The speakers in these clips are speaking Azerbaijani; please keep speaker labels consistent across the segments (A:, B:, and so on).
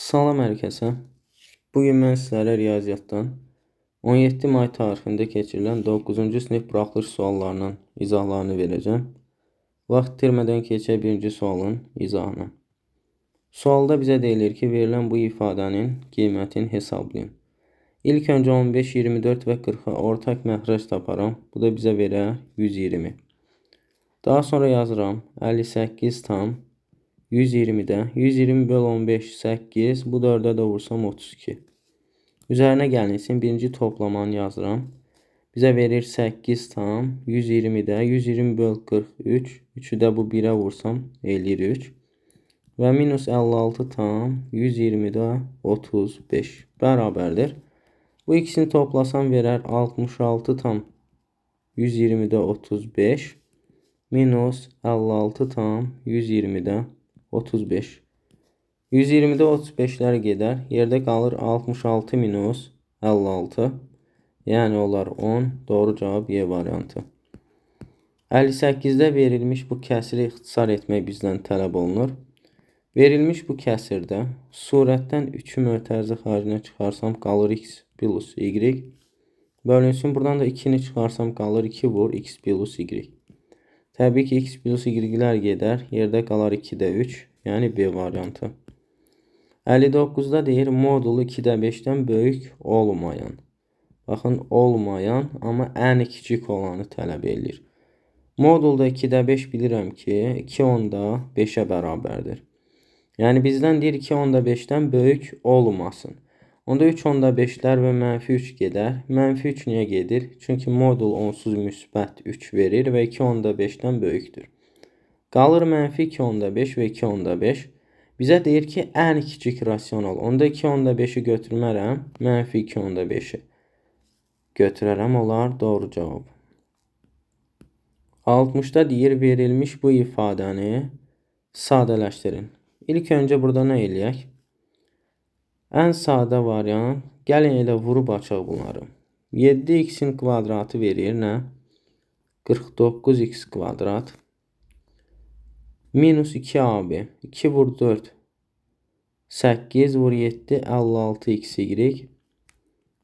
A: Salam hər kəsə. Bugün mən sizlərə riyaziyyatdan 17 may tarixində keçirilən 9-cu sinif buraxılış suallarının izahlarını verəcəm. Vaxt itirmədən keçək birinci sualın izahına. Sualda bizə deyilir ki, verilən bu ifadənin qiymətini hesablayın. İlk öncə 15, 24 və 40-a ortaq məxrəc taparam. Bu da bizə verər 120. Daha sonra yazıram 58 tam 120'də 120 böl 15 8, bu 4'ə də vursam 32. Üzərinə gəlinsin, birinci toplamanı yazıram. Bizə verir 8 tam 120'də 120 böl 43, 3'ü də bu 1'ə vursam eləyir 3. Və minus 56 tam 120'də 35 bərabərdir. Bu ikisini toplasam verər 66 tam 120'də 35 minus 56 tam 120'də 35. 120'də 35'lər gedər. Yerdə qalır 66 minus 56. Yəni olar 10. Doğru cavab Y variantı. 58'də verilmiş bu kəsiri ixtisar etmək bizdən tələb olunur. Verilmiş bu kəsirdə surətdən 3'ü mötərizə xaricinə çıxarsam qalır x plus y. Bölünsün. Buradan da 2'ni çıxarsam qalır 2 vur x plus y. Təbii ki, x plus y-lər gedər. Yerdə qalar 2'də 3. Yəni B variantı. 59'da deyir modulu 2'də 5'dən böyük olmayan. Baxın, olmayan, amma ən kiçik olanı tələb edir. Modulda 2'də 5 bilirəm ki, 2 onda 5'ə bərabərdir. Yəni bizdən deyir 2 onda 5'dən böyük olmasın. Onda 3 onda 5'lər və mənfi 3 gedər. Mənfi 3 niyə gedir? Çünki modul onsuz müsbət 3 verir və 2 onda 5'dən böyükdür. Qalır mənfi 2 onda 5 və 2 onda 5. Bizə deyir ki, ən kiçik rasional. Onda 2 onda 5'i götürmərəm. Mənfi 2 onda 5'i götürərəm. Olar doğru cavab. 60'da deyir verilmiş bu ifadəni sadələşdirin. İlk öncə burada nə eləyək? Ən sadə variant. Gəlin elə vurub açaq bunları. 7x'in kvadratı verir nə? 49x kvadrat. Minus 2ab. 2 vur 4. 8 vur 7. 56xy.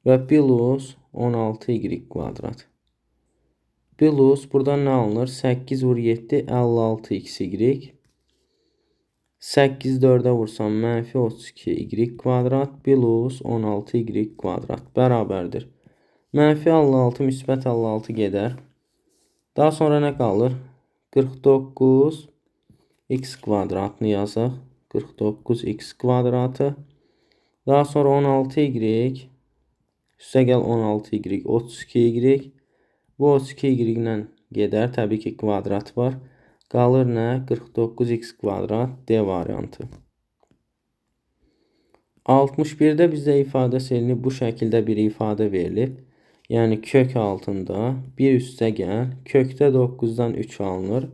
A: Və plus 16y kvadrat. Plus buradan nə alınır? 8 vur 7. 56xy. 8 4'ə vursam mənfi 32y kvadrat. Plus 16y kvadrat. Bərabərdir. Mənfi 56 müsbət 56 gedər. Daha sonra nə qalır? 49 x kvadratını yazaq. 49x kvadratı. Daha sonra 16y. Üstə gəl 16y. 32y. Bu 32y ilə gedər. Təbii ki, kvadrat var. Qalır nə? 49x kvadrat. D variantı. 61'də bizdə ifadə selini bu şəkildə bir ifadə verilib. Yəni kök altında 1 üstə gəl. Kökdə 9'dan 3 alınır.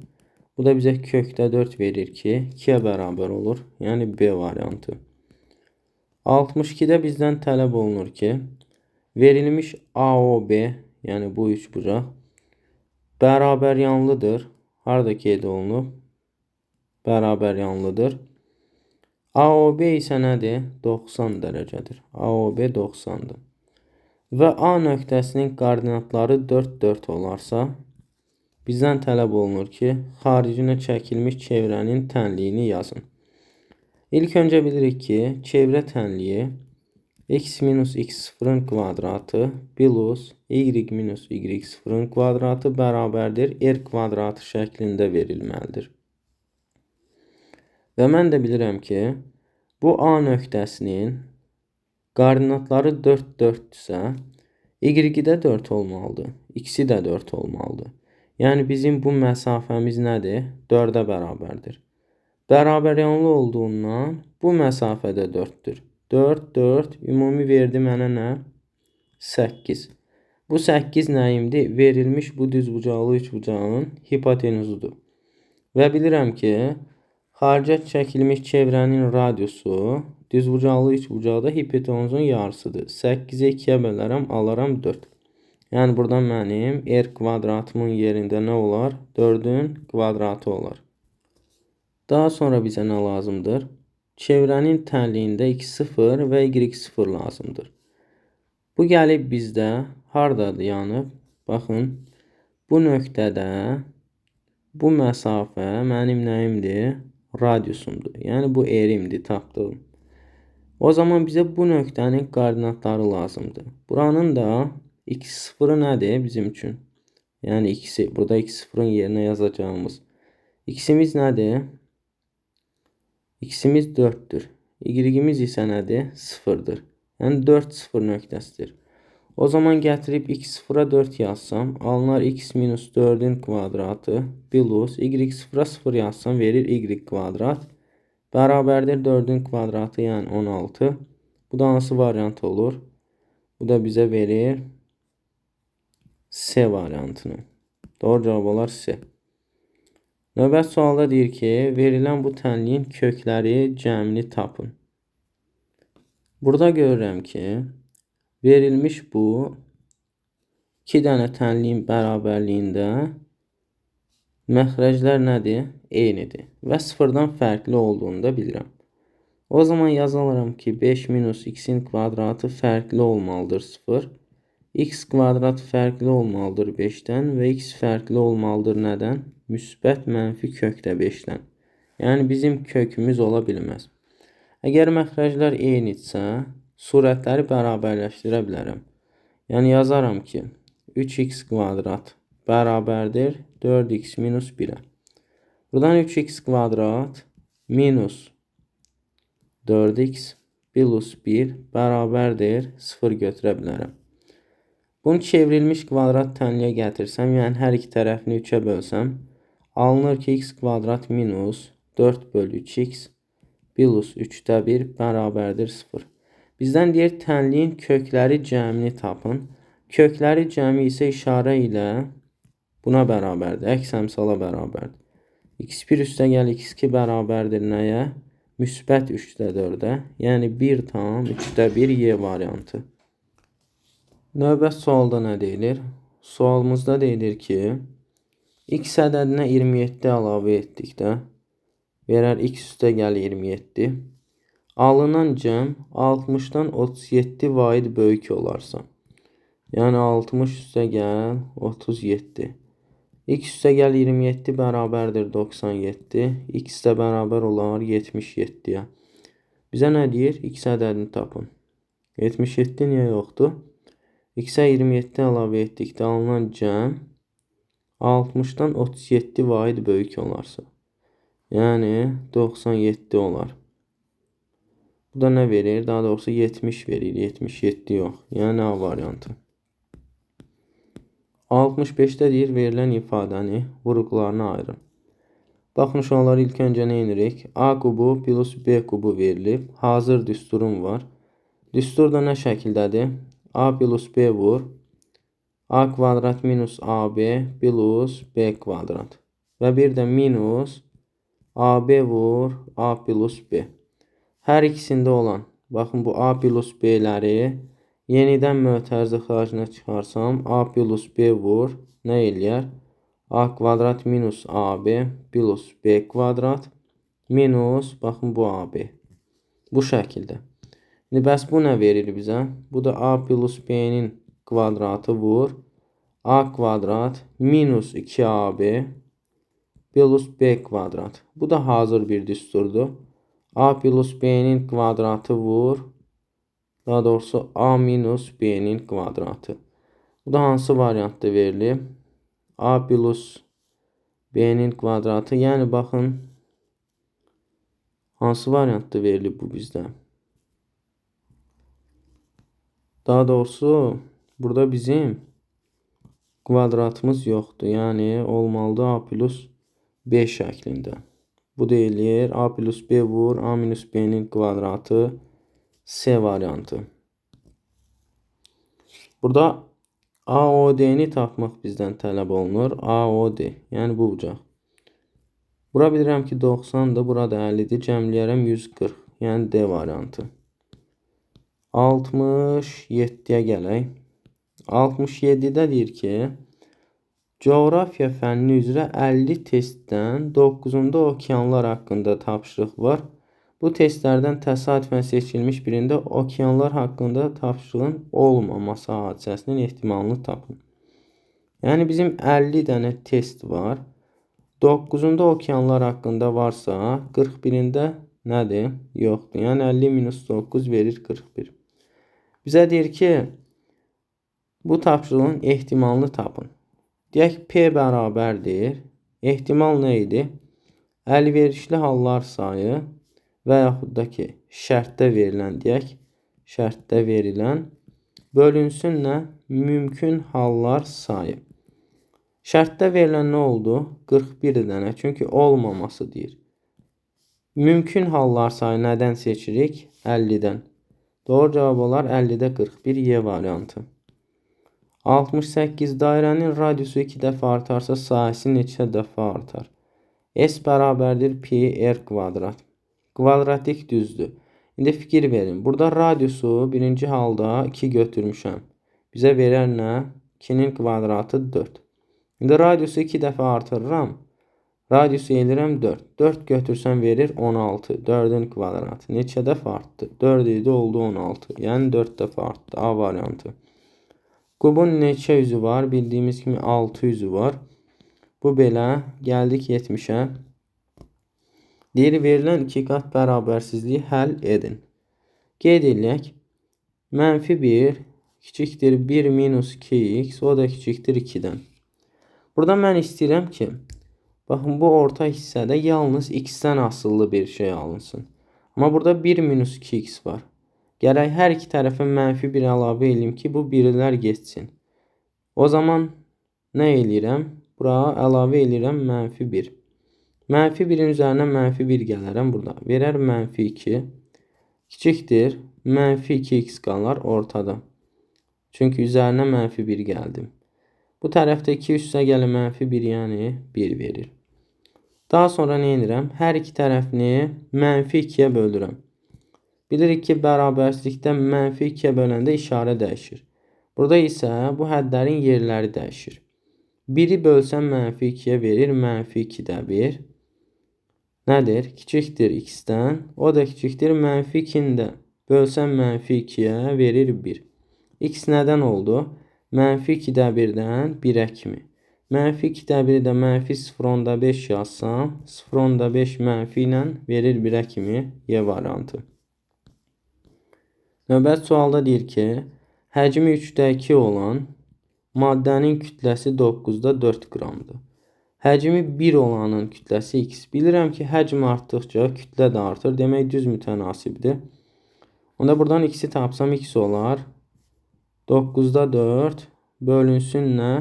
A: Bu da bizə kökdə 4 verir ki, 2'yə bərabər olur. Yəni B variantı. 62'də bizdən tələb olunur ki, verilmiş AOB, yəni bu üçbucaq bərabər yanlıdır. Harada qeyd olunub? Bərabər yanlıdır. AOB isə nədir? 90 dərəcədir. AOB 90'dır. Və A nöqtəsinin koordinatları 4, 4 olarsa, bizdən tələb olunur ki, xaricinə çəkilmiş çevrənin tənliyini yazın. İlk öncə bilirik ki, çevrə tənliyi x minus x0'ın kvadratı plus y minus y0'ın kvadratı bərabərdir r kvadratı şəklində verilməlidir. Və mən də bilirəm ki, bu A nöqtəsinin koordinatları 4, 4-dürsə, y-də 4 olmalıdır, x-i də 4 olmalıdır. Yəni bizim bu məsafəmiz nədir? 4'ə bərabərdir. Bərabər yanlı olduğundan bu məsafədə 4'dür. 4, 4, ümumi verdi mənə nə? 8. Bu 8 nəyimdir? Verilmiş bu düzbucaqlı üçbucağın hipotenuzudur. Və bilirəm ki, xaricə çəkilmiş çevrənin radiusu düzbucaqlı üçbucaqda hipotenuzun yarısıdır. 8'i 2'yə bölərəm, alaram 4. Yəni buradan mənim r kvadratımın yerində nə olar? 4'ün kvadratı olar. Daha sonra bizə nə lazımdır? çevrənin tənliyində x0 və y0 lazımdır. Bu gəlib bizdə hardadır yəni? Baxın, bu nöqtədə bu məsafə mənim nəyimdir? Radiusumdur. Yəni bu erimdir, tapdığım. O zaman bizə bu nöqtənin koordinatları lazımdır. Buranın da x0'ı nədir bizim üçün? Yəni burada x0'ın yerinə yazacağımız. X'imiz nədir? X'imiz 4'dür. Y'imiz isə nədir? 0'dır. Yəni 4 0 nöqtəsidir. O zaman gətirib x0'a 4 yazsam, alınar x minus 4'ün kvadratı plus y0'a 0 yazsam verir y kvadrat. Bərabərdir 4'ün kvadratı, yəni 16. Bu da hansı variant olur? Bu da bizə verir C variantını. Doğru cavab olar C. Növbət sualda deyir ki, verilən bu tənliyin kökləri cəmini tapın. Burada görürəm ki, verilmiş bu 2 dənə tənliyin bərabərliyində məxrəclər nədir? Eynidir və sıfırdan fərqli olduğunu da bilirəm. O zaman yazıram ki, 5 minus x'in kvadratı fərqli olmalıdır 0. X kvadrat fərqli olmalıdır 5'dən və x fərqli olmalıdır nədən? Müsbət mənfi kökdə 5'dən. Yəni bizim kökümüz ola bilməz. Əgər məxrəclər eynidirsə, surətləri bərabərləşdirə bilərəm. Yəni yazaram ki, 3x kvadrat bərabərdir 4x minus 1'ə. Buradan 3x kvadrat minus 4x plus 1 bərabərdir 0 götürə bilərəm. Bunu çevrilmiş kvadrat tənliyə gətirsəm, yəni hər iki tərəfini 3'ə bölsəm, alınır ki, x kvadrat minus 4 bölü 3x plus 3'də 1 bərabərdir 0. Bizdən deyir, tənliyin kökləri cəmini tapın. Kökləri cəmi isə işarə ilə buna bərabərdir, əks əmsala bərabərdir. x1 üstə gəl x2 bərabərdir nəyə? Müsbət 3'də 4'ə, yəni 1 tam 3'də 1 y variantı. Növbət sualda nə deyilir? Sualımızda deyilir ki, x ədədinə 27 əlavə etdikdə verər x üstə gəl 27. Alınan cəm 60'dan 37 vaid böyük olarsa. Yəni 60 üstə gəl 37. X üstə gəl 27 bərabərdir 97. X də bərabər olar 77'yə. Bizə nə deyir? X ədədini tapın. 77 niyə yoxdur? X-ə 27 əlavə etdikdə alınan cəm 60'dan 37 vaid böyük olarsa. Yəni 97 olar. Bu da nə verir? Daha doğrusu 70 verir. 77 yox. Yəni A variantı. 65'də deyir, verilən ifadəni vurğularına ayırın. Baxın uşaqlar, ilk öncə nə edirik? A kubu plus B kubu verilib. Hazır düsturum var. Düstur da nə şəkildədir? A plus B vur. A kvadrat minus AB plus B kvadrat. Və bir də minus AB vur A plus B. Hər ikisində olan, baxın bu A plus B'ləri yenidən mötərizə xaricine çıxarsam, A plus B vur, nə eləyər? A kvadrat minus AB plus B kvadrat minus, baxın bu AB. Bu şəkildə. İndi bəs bu nə verir bizə? Bu da A plus B'nin kvadratı vur. A kvadrat minus 2AB plus B kvadrat. Bu da hazır bir düsturdur. A plus B'nin kvadratı vur. Daha doğrusu A minus B'nin kvadratı. Bu da hansı variantda verilib? A plus B'nin kvadratı. Yəni baxın, hansı variantda verilib bu bizdə? Daha doğrusu burada bizim kvadratımız yoxdur. Yəni olmalıdır A plus B şəklində. Bu deyilir A plus B vur A minus B'nin kvadratı C variantı. Burada AOD-ni tapmaq bizdən tələb olunur. AOD, yəni bu bucaq. Bura bilirəm ki 90-dır, burada 50-dir. Cəmləyərəm 140, yəni D variantı. 67-yə gələk. 67-də deyir ki, coğrafiya fənni üzrə 50 testdən 9'unda okeanlar haqqında tapşırıq var. Bu testlərdən təsadüfən seçilmiş birində okeanlar haqqında tapşırığın olmaması hadisəsinin ehtimalını tapın. Yəni bizim 50 dənə test var. 9-unda okeanlar haqqında varsa 41-də nədir? Yoxdur. Yəni 50 minus 9 verir 41. Bizə deyir ki, bu tapşırığın ehtimalını tapın. Deyək P bərabərdir. Ehtimal nə idi? Əlverişli hallar sayı və yaxud da ki, şərtdə verilən deyək, şərtdə verilən bölünsün nə? Mümkün hallar sayı. Şərtdə verilən nə oldu? 41 dənə, çünki olmaması deyir. Mümkün hallar sayı nədən seçirik? 50-dən. Doğru cavab olar 50-də 41 Y variantı. 68 dairənin radiusu 2 dəfə artarsa sahəsi neçə dəfə artar? S bərabərdir pi r kvadrat. Kvadratik düzdür. İndi fikir verin. Burada radiusu birinci halda 2 götürmüşəm. Bizə verər nə? 2-nin kvadratı 4. İndi radiusu 2 dəfə artırıram. Radiusu elirəm 4. 4 götürsəm verir 16. 4-ün kvadratı. Neçə dəfə artdı? 4 idi, oldu 16. Yəni 4 dəfə artdı. A variantı. Kubun neçə üzü var? Bildiyimiz kimi 6 üzü var. Bu belə. Gəldik 70-ə. Deyir, verilən 2 qat bərabərsizliyi həll edin. Qeyd eləyək. -1 kiçikdir 1 minus 2x, o da kiçikdir 2-dən. Burada mən istəyirəm ki, baxın, bu orta hissədə yalnız x-dən asıllı bir şey alınsın. Amma burada 1 minus 2x var. Gərək hər iki tərəfə -1 əlavə edeyim ki, bu birlər geçsin. O zaman nə eləyirəm? Bura əlavə eləyirəm -1. -1-in üzərinə -1 gələrəm burada. Verər -2. Kiçikdir. -2x qalar ortada. Çünki üzərinə -1 gəldim. Bu tərəfdə 2 üstə gələ -1, yəni 1 verir. Daha sonra nə edirəm? Hər iki tərəfini -2-yə bölürəm. Bilirik ki, bərabərsizlikdə -2-yə böləndə işarə dəyişir. Burada isə bu hədlərin yerləri dəyişir. 1-i bölsəm -2-yə verir, -2-də 1. Nədir? Kiçikdir x-dən. O da kiçikdir -2-ni də bölsəm -2-yə verir 1. X nədən oldu? -2-də 1-dən 1-ə kimi. -2-də 1-i də -0.5 yazsam, 0.5 mənfi ilə verir 1-ə kimi Y variantı. Növbət sualda deyir ki, həcmi 3-də 2 olan maddənin kütləsi 9-da 4 qramdır. Həcmi 1 olanın kütləsi x. Bilirəm ki, həcm artdıqca kütlə də artır. Demək, düz mütənasibdir. Onda buradan x-i tapsam x olar. 9-da 4 bölünsün nə?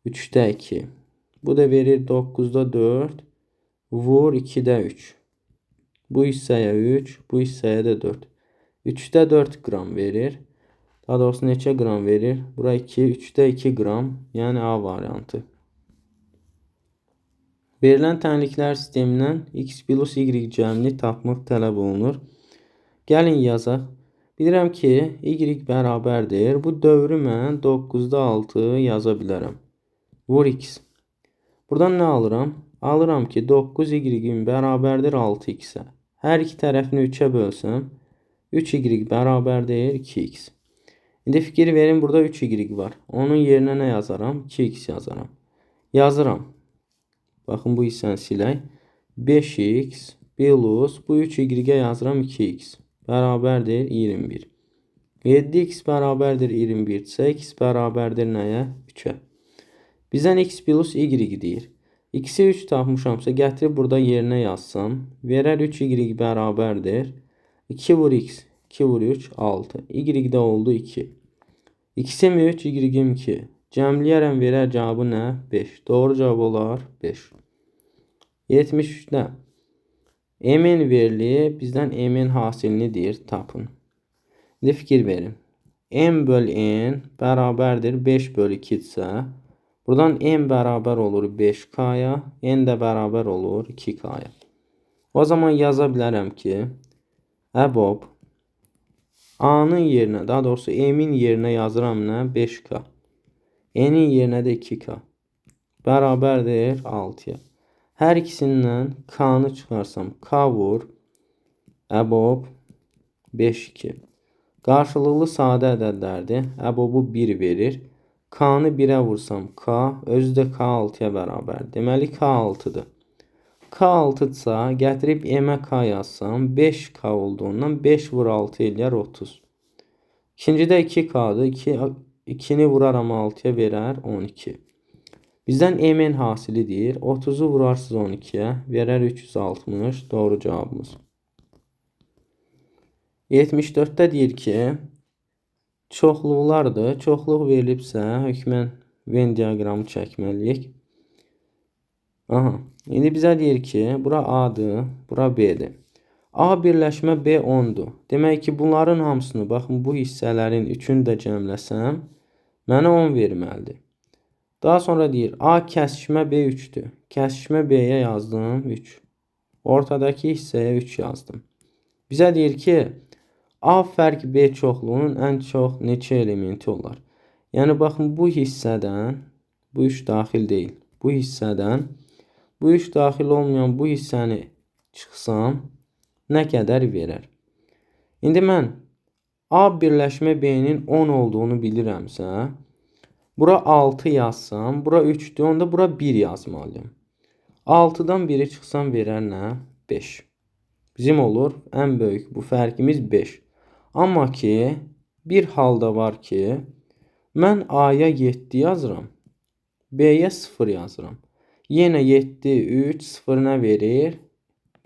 A: 3-də 2. Bu da verir 9-da 4 vur 2-də 3. Bu hissəyə 3, bu hissəyə də 4. 3-də 4 qram verir. Daha doğrusu neçə qram verir? Bura 2, 3-də 2 qram. Yəni A variantı. Verilən tənliklər sistemindən x plus y cəmini tapmaq tələb olunur. Gəlin yazaq. Bilirəm ki, y bərabərdir. Bu dövrü mən 9-da 6 yaza bilərəm. Vur x. Buradan nə alıram? Alıram ki, 9y bərabərdir 6x-ə. Hər iki tərəfini 3-ə bölsəm, 3y bərabərdir 2x. İndi fikir verin, burada 3y var. Onun yerinə nə yazaram? 2x yazaram. Yazıram. Baxın, bu hissəni silək. 5x plus bu 3y-ə yazıram 2x. Bərabərdir 21. 7x bərabərdir 21-sə, x bərabərdir nəyə? 3-ə. Bizdən x plus y deyir. X-i 3 tapmışamsa, gətirib burada yerinə yazsam, verər 3y bərabərdir 2 vur x, 2 vur 3, 6. Y-də oldu 2. X-im 3, y-im 2. Cəmləyərəm, verər cavabı nə? 5. Doğru cavab olar 5. 73-də m-in verilib, bizdən m-in hasilini deyir, tapın. İndi fikir verin. M böl n bərabərdir 5 böl 2-dirsə, buradan m bərabər olur 5k-ya, n də bərabər olur 2k-ya. O zaman yaza bilərəm ki, əbob A-nın yerinə, daha doğrusu m-in yerinə yazıram nə? 5k. N-in yerinə də 2k. Bərabərdir 6-ya. Hər ikisindən k-nı çıxarsam, k vur EBOB 5, 2. Qarşılıqlı sadə ədədlərdir. EBOB-u 1 verir. K-nı 1-ə vursam K, özü də K6-ya bərabər. Deməli K 6-dır. K 6-dırsa, gətirib M-ə K yazsam, 5K olduğundan 5 vur 6 eləyər 30. İkincidə 2K-dır. 2-ni vuraram 6-ya verər 12. Bizdən M-in hasilidir. 30-u vurarsınız 12-yə, verər 360. Doğru cavabımız. 74-də deyir ki, çoxluqlardır. Çoxluq verilibsə, hökmən Venn diaqramı çəkməliyik. Aha. İndi bizə deyir ki, bura A-dır, bura B-dir. A birləşmə B 10-dur. Demək ki, bunların hamısını, baxın, bu hissələrin üçünü də cəmləsəm, mənə 10 verməlidir. Daha sonra deyir, A kəsişmə B 3-dür. Kəsişmə B-yə yazdım 3. Ortadakı hissəyə 3 yazdım. Bizə deyir ki, A fərq B çoxluğunun ən çox neçə elementi olar? Yəni, baxın, bu hissədən, bu 3 daxil deyil. Bu hissədən, bu 3 daxil olmayan bu hissəni çıxsam, nə qədər verər? İndi mən A birləşmə B-nin 10 olduğunu bilirəmsə, bura 6 yazsam, bura 3-dür, onda bura 1 yazmalıyım. 6-dan 1-i çıxsam verər nə? 5. Bizim olur, ən böyük bu fərqimiz 5. Amma ki, bir halda var ki, mən A-ya 7 yazıram, B-yə 0 yazıram. Yenə 7, 3, 0 nə verir?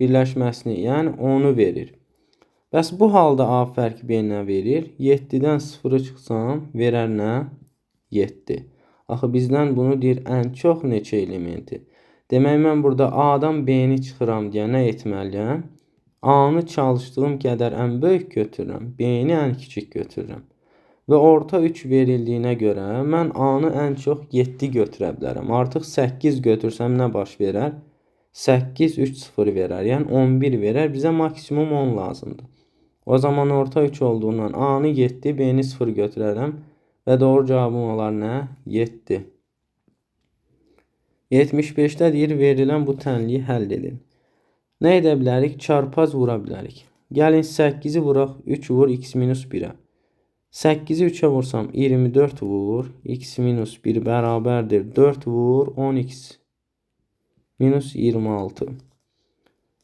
A: Birləşməsini, yəni 10-u verir. Bəs bu halda A fərq B nə verir? 7-dən 0-ı çıxsam, verər nə? 7. Axı, bizdən bunu deyir, ən çox neçə elementi? Demək, mən burada A-dan B-ni çıxıram deyə nə etməliyəm? A-nı çalışdığım qədər ən böyük götürürəm, B-ni ən kiçik götürürəm. Və orta 3 verildiyinə görə mən A-nı ən çox 7 götürə bilərəm. Artıq 8 götürsəm nə baş verər? 8, 3, 0 verər. Yəni 11 verər. Bizə maksimum 10 lazımdır. O zaman orta 3 olduğundan A-nı 7, B-ni 0 götürərəm. Və doğru cavabım olar nə? 7. 75-də deyir, verilən bu tənliyi həll edin. Nə edə bilərik? Çarpaz vura bilərik. Gəlin 8-i vuraq, 3 vur, x minus 1-ə. 8-i 3-ə vursam 24 vur, x minus 1 bərabərdir 4 vur, 10x minus 26.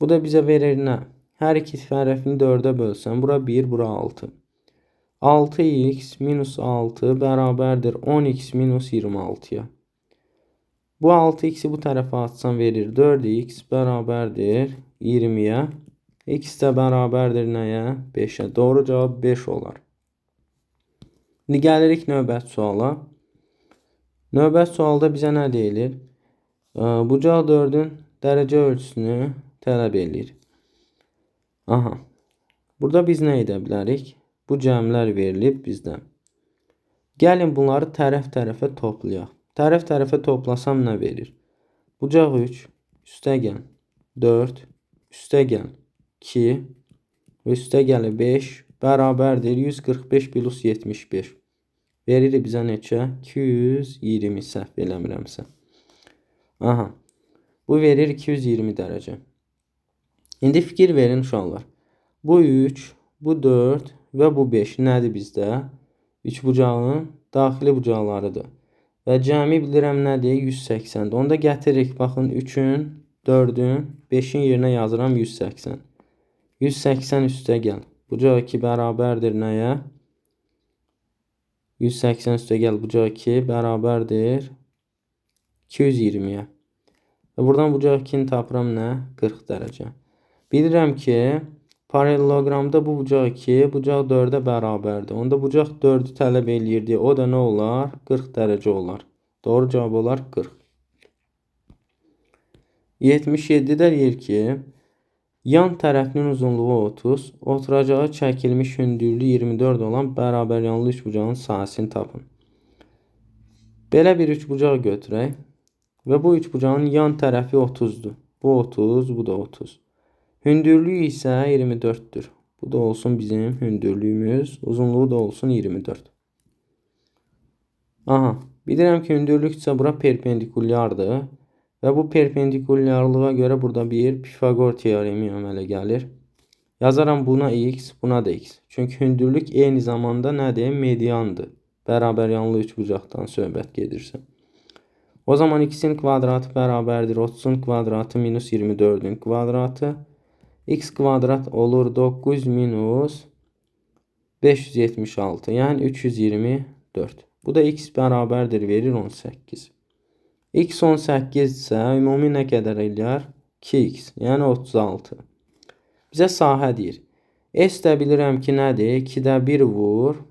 A: Bu da bizə verir nə? Hər iki tərəfini 4-ə bölsəm, bura 1, bura 6. 6x minus 6 bərabərdir 10x minus 26-ya. Bu 6x'i bu tərəfə atsam verir 4x bərabərdir 20-yə. X də bərabərdir nəyə? 5-ə. Doğru cavab 5 olar. İndi gəlirik növbəti suala. Növbəti sualda bizə nə deyilir? Bucaq 4-ün dərəcə ölçüsünü tələb edir. Aha. Burada biz nə edə bilərik? Bu cəmlər verilib bizdən. Gəlin bunları tərəf-tərəfə toplayaq. Tərəf-tərəfə toplasam nə verir? Bucaq 3, üstəgəl 4, üstəgəl 2 və üstəgəli 5 bərabərdir 145 plus 75. Verir bizə neçə? 220, səhv eləmirəmsə. Aha. Bu verir 220 dərəcə. İndi fikir verin uşaqlar. Bu 3, bu 4 və bu 5 nədir bizdə? 3 bucağın daxili bucaqlarıdır. Və cəmi bilirəm nədir? 180'dir. Onda gətiririk. Baxın 3-ün, 4-ün, 5-in yerinə yazıram 180. 180 üstəgəl. Bucaq 2 bərabərdir nəyə? 180 üstəgəl bucaq 2 bərabərdir 220'yə. Və buradan bucaq 2-ni tapıram nə? 40 dərəcə. Bilirəm ki, paralelogramda bu bucaq 2, bucaq 4-ə bərabərdir. Onda bucaq 4-ü tələb eləyirdi. O da nə olar? 40 dərəcə olar. Doğru cavab olar 40. 77-də deyir ki, yan tərəfinin uzunluğu 30, oturacağı çəkilmiş hündürlüyü 24 olan bərabər yanlı üçbucağın sahəsini tapın. Belə bir üçbucaq götürək və bu üçbucağın yan tərəfi 30'dur. Bu 30, bu da 30. Hündürlüyü isə 24'dür. Bu da olsun bizim hündürlüyümüz, uzunluğu da olsun 24. Aha, bilirəm ki, hündürlük isə bura perpendikulyardır. Və bu perpendikulyarlığa görə burada bir Pifagor teoremi əmələ gəlir. Yazaram buna x, buna da x. Çünki hündürlük eyni zamanda nədir? Mediandır. Bərabər yanlı üçbucaqdan söhbət gedirsə. O zaman x-in kvadratı bərabərdir 30-un kvadratı minus 24-ün kvadratı. X kvadrat olur 9 minus 576, yəni 324. Bu da x bərabərdir verir 18. X 18 isə ümumi nə qədər eləyər? 2x, yəni 36. Bizə sahə deyir. S də bilirəm ki, nədir? 2-də 1 vur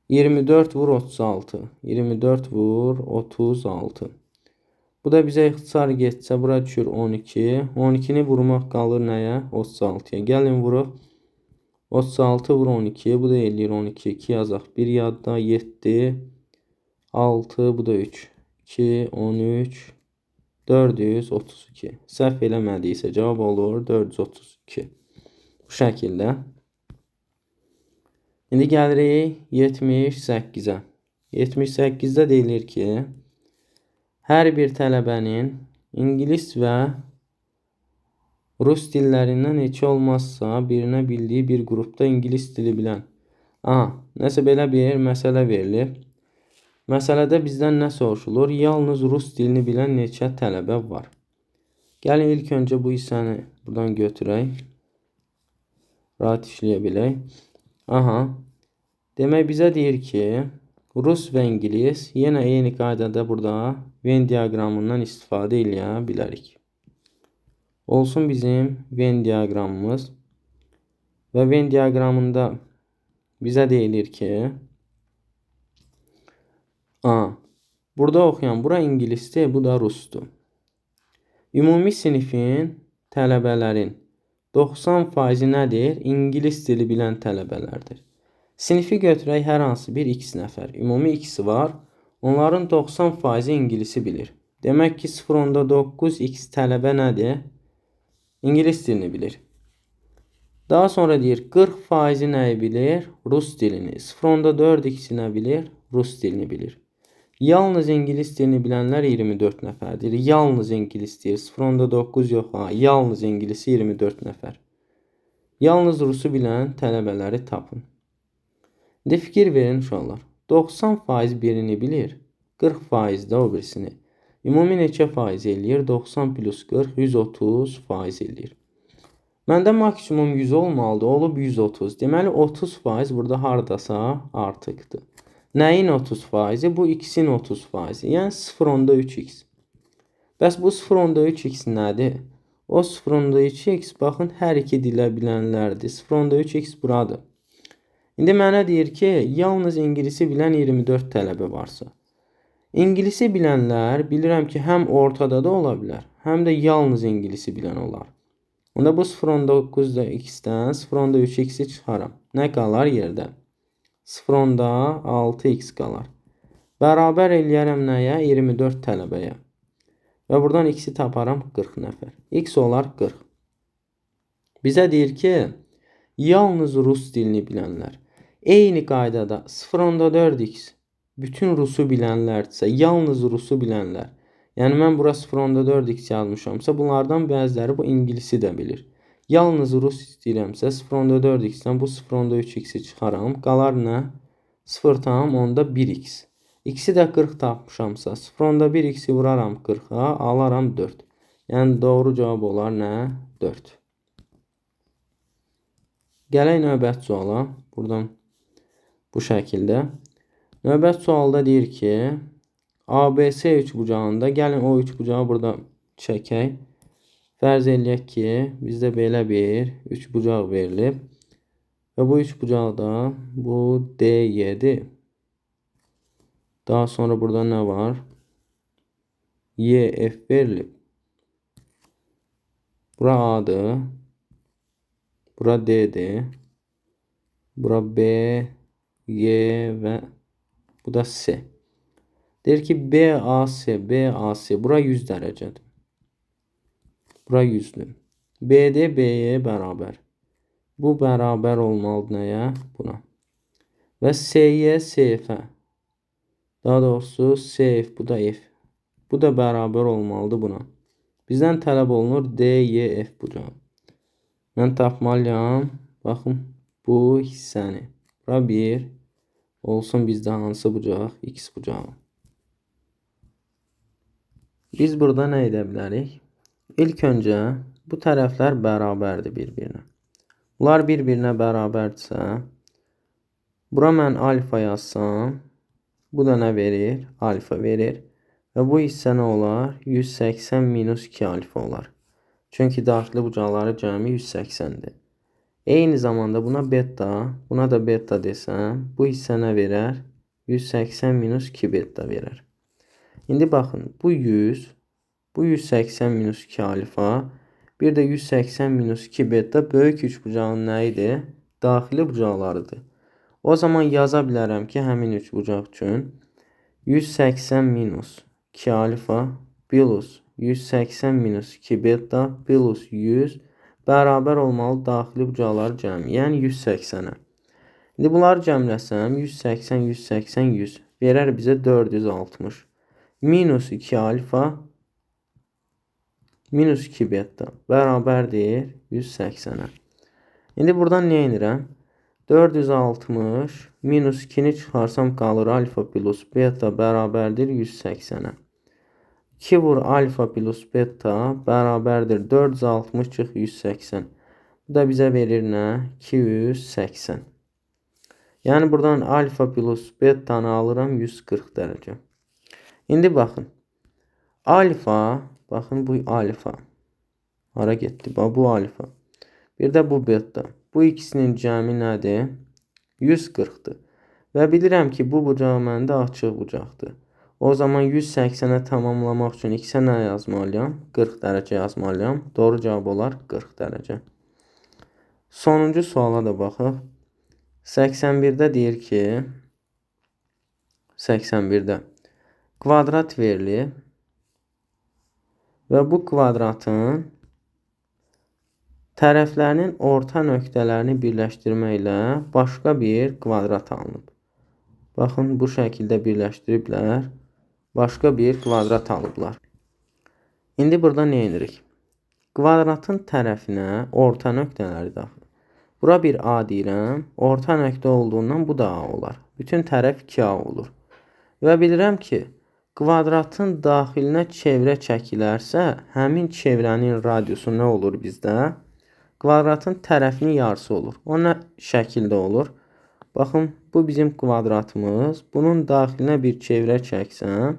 A: 24 vur 36. 24 vur 36. Bu da bizə ixtisar getsə, bura düşür 12. 12-ni vurmaq qalır nəyə? 36-ya. Gəlin vuruq. 36 vur 12. Bu da eləyir 12. 2 yazaq. 1 yadda 7. 6. Bu da 3. 2, 13. 432. Səhv eləmədiysə cavab olur 432. Bu şəkildə. İndi gəlirik 78-ə. 78-də deyilir ki, hər bir tələbənin ingilis və rus dillərindən neçə olmazsa birinə bildiyi bir qrupda ingilis dili bilən. Nəsə belə bir məsələ verilib. Məsələdə bizdən nə soruşulur? Yalnız rus dilini bilən neçə tələbə var? Gəlin ilk öncə bu hissəni buradan götürək. Rahat işləyə bilək. Demək bizə deyir ki, rus və ingilis yenə eyni qaydada burada Venn diaqramından istifadə eləyə bilərik. Olsun bizim Venn diaqramımız. Və Venn diaqramında bizə deyilir ki, burada oxuyan, bura ingilisdir, bu da rusdur. Ümumi sinifin tələbələrin 90% nədir? İngilis dili bilən tələbələrdir. Sinifi götürək hər hansı bir x nəfər. Ümumi x var. Onların 90% ingilisi bilir. Demək ki, 0.9 x tələbə nədir? İngilis dilini bilir. Daha sonra deyir 40% nəyi bilir? Rus dilini. 0.4 x nə bilir? Rus dilini bilir. Yalnız ingilis dilini bilənlər 24 nəfərdir. Yalnız ingilis deyir. 0.9 yox. Yalnız ingilisi 24 nəfər. Yalnız rusu bilən tələbələri tapın. İndi fikir verin uşaqlar. 90% birini bilir. 40% də o birisini. Ümumi neçə faiz eləyir? 90 plus 40, 130% eləyir. Məndə maksimum 100 olmalıdır. Olub 130. Deməli 30% burada hardasa artıqdır. Nəyin 30%? Bu x-in 30%. Yəni 0.3x. Bəs bu 0.3x nədir? O 0.3x baxın hər iki dilə bilənlərdir. 0.3x buradır. İndi mənə deyir ki, yalnız ingilisi bilən 24 tələbə varsa. İngilisi bilənlər bilirəm ki, həm ortada da ola bilər, həm də yalnız ingilisi bilən olar. Onda bu 0.9 da x-dən 0.3x-i çıxaram. Nə qalar yerdə? 0.6x qalar. Bərabər eləyərəm nəyə? 24 tələbəyə. Və buradan x-i taparam 40 nəfər. X olar 40. Bizə deyir ki, yalnız rus dilini bilənlər. Eyni qaydada 0.4x bütün rusu bilənlərdirsə, yalnız rusu bilənlər. Yəni mən bura 0.4x yazmışamsa, bunlardan bəziləri bu ingilisi də bilir. Yalnız rus istəyirəmsə 0.4x-dən bu 0.3x-i çıxaram. Qalar nə? 0.1x. X-i də 40 tapmışamsa 0.1x-i vuraram 40-a, alaram 4. Yəni doğru cavab olar nə? 4. Gələk növbət suala. Buradan bu şəkildə. Növbət sualda deyir ki, ABC üçbucağında, gəlin o üçbucağı burada çəkək. Fərz eləyək ki, bizdə belə bir üçbucaq verilib. Və bu üçbucaqda bu DY-dir. Daha sonra burada nə var? YF verilib. Bura A'dır. Bura D'dir. Bura B, Y və bu da C. Deyir ki, BAC. Bura 100 dərəcədir. Bura 100-dür. BD, BY bərabər. Bu bərabər olmalıdır nəyə? Buna. Və CY, CF-ə. Daha doğrusu CF, bu da F. Bu da bərabər olmalıdır buna. Bizdən tələb olunur DYF bucağı. Mən tapmalıyam. Baxın bu hissəni. Bura 1 olsun bizdə hansı bucaq? X bucağı. Biz burada nə edə bilərik? İlk öncə bu tərəflər bərabərdir bir-birinə. Bunlar bir-birinə bərabərdirsə, bura mən alfa yazsam, bu da nə verir? Alfa verir. Və bu hissə nə olar? 180 minus 2 alfa olar. Çünki daxili bucaqları cəmi 180-dir. Eyni zamanda buna beta, buna da beta desəm, bu hissə nə verər? 180 minus 2 beta verər. İndi baxın, bu 100, bu 180 minus 2 alfa, bir də 180 minus 2 beta böyük üçbucağın nə idi? Daxili bucaqlarıdır. O zaman yaza bilərəm ki, həmin üçbucaq üçün 180 minus 2 alfa plus 180 minus 2 beta plus 100 bərabər olmalı daxili bucaqları cəmi, yəni 180-ə. İndi bunları cəmləsəm, 180, 180, 100 verər bizə 460. Minus 2 alfa minus 2 beta bərabərdir 180-ə. İndi buradan nə edirəm? 460 minus 2-ni çıxarsam qalır alfa plus beta bərabərdir 180-ə. 2 vur alfa plus beta bərabərdir 460 çıx 180. Bu da bizə verir nə? 280. Yəni buradan alfa plus betanı alıram 140 dərəcə. İndi baxın. Alfa, baxın bu alfa. Hara getdi? Bu alfa. Bir də bu beta. Bu ikisinin cəmi nədir? 140-dır. Və bilirəm ki, bu bucaq məndə açıq bucaqdır. O zaman 180-ə tamamlamaq üçün x-ə nə yazmalıyam? 40 dərəcə yazmalıyam. Doğru cavab olar 40 dərəcə. Sonuncu suala da baxaq. 81-də deyir ki, 81-də kvadrat verilir və bu kvadratın tərəflərinin orta nöqtələrini birləşdirməklə başqa bir kvadrat alınıb. Baxın, bu şəkildə birləşdiriblər. Başqa bir kvadrat alıblar. İndi burada nə edirik? Kvadratın tərəfinə orta nöqtələri daxil. Bura bir A deyirəm. Orta nöqtə olduğundan bu da A olar. Bütün tərəf 2A olur. Və bilirəm ki, kvadratın daxilinə çevrə çəkilərsə, həmin çevrənin radiusu nə olur bizdə? Kvadratın tərəfinin yarısı olur. O nə şəkildə olur? Baxın, bu bizim kvadratımız. Bunun daxilinə bir çevrə çəksəm,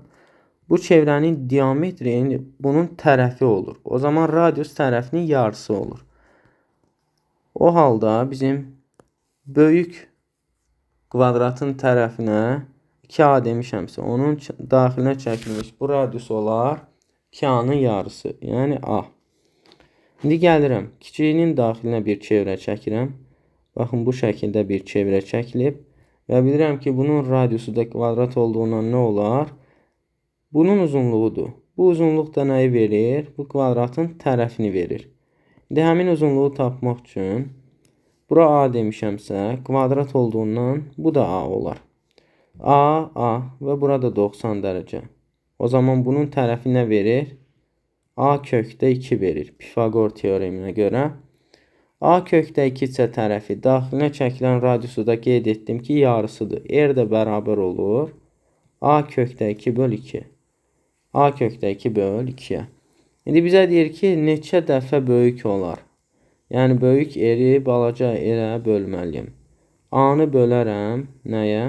A: bu çevrənin diametri bunun tərəfi olur. O zaman radius tərəfinin yarısı olur. O halda bizim böyük kvadratın tərəfinə 2A demişəmsə, onun daxilinə çəkilmiş bu radius olar 2A-nın yarısı, yəni A. İndi gəlirəm, kiçiyinin daxilinə bir çevrə çəkirəm. Baxın, bu şəkildə bir çevrə çəkilib. Və bilirəm ki, bunun radiusu da kvadrat olduğundan nə olar? Bunun uzunluğudur. Bu uzunluq da nəyi verir? Bu kvadratın tərəfini verir. İndi həmin uzunluğu tapmaq üçün bura A demişəmsə, kvadrat olduğundan bu da A olar. A və burada 90 dərəcə. O zaman bunun tərəfi nə verir? A kökdə 2 verir. Pifaqor teoreminə görə. A kökdə 2 isə tərəfi daxilinə çəkilən radiusu da qeyd etdim ki, yarısıdır. R də bərabər olur. A kökdə 2 böl 2. A kökdə 2 böl 2-yə. İndi bizə deyir ki, neçə dəfə böyük olar? Yəni, böyük R-i balaca R-ə bölməliyim. A-nı bölərəm nəyə?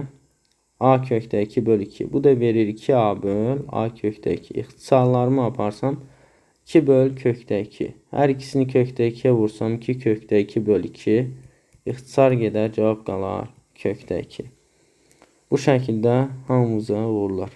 A: A kökdə 2 böl 2. Bu da verir 2A böl A kökdə 2. İxtisarlarımı aparsam 2 böl kökdə 2. Hər ikisini kökdə 2-yə vursam 2 kökdə 2 böl 2. İxtisar gedər, cavab qalar kökdə 2. Bu şəkildə hamımıza uğurlar.